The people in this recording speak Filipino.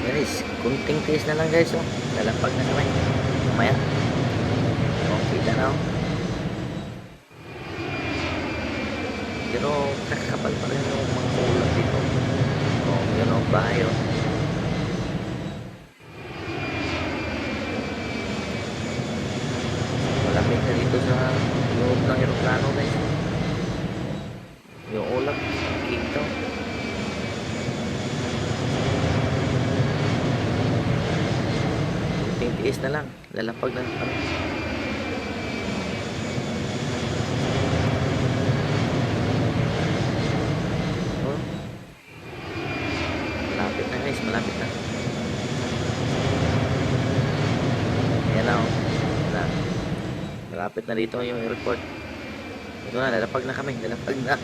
Guys, kunting tiis na lang guys, oh. Lalapag na naman. Mamaya. Oh, kita na, oh. Pero kakapal pa rin yung mga ulap dito. Oh, yun, oh, bahay, oh. Malamig na dito sa loob ng aeroplano guys. Yung ulap, kita. Kunting tiis na lang. Lalapag na kami. Oh, malapit na guys, malapit na. Ayan na, oh. Ayan na. Malapit na dito yung airport. Ito na, lalapag na kami. Lalapag na.